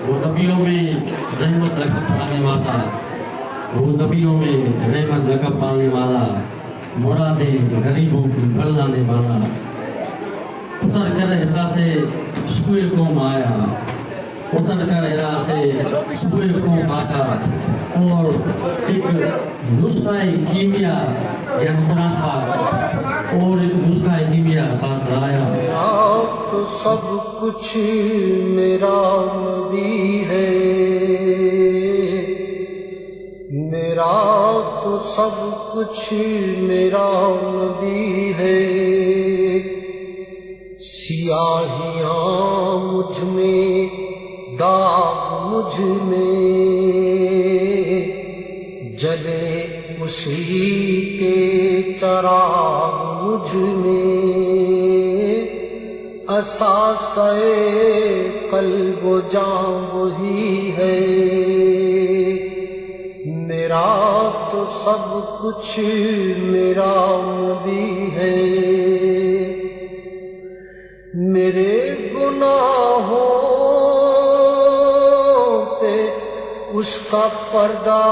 وہ نبیوں میں رحمت لقب پانے والا، وہ نبیوں میں رحمت لقب پانے والا، مرادیں غریبوں کی بھر لانے والا، اتر کر ہرا سے سوئے قوم آیا، اتر کر ہرا سے سوئے قوم آیا، اور ایک نسخہ کیمیا یعنی تھا اور ایک نسخہ کیمیا ساتھ لایا۔ تو سب کچھ میرا نبی ہے، میرا تو سب کچھ میرا نبی ہے، سیاہیاں مجھ میں، داغ مجھ میں، جلے اسی کے چراغ مجھ میں، اثاثہ قلب و جاں وہی ہے، میرا تو سب کچھ میرا نبی ہے، میرے گناہوں پہ اس کا پردہ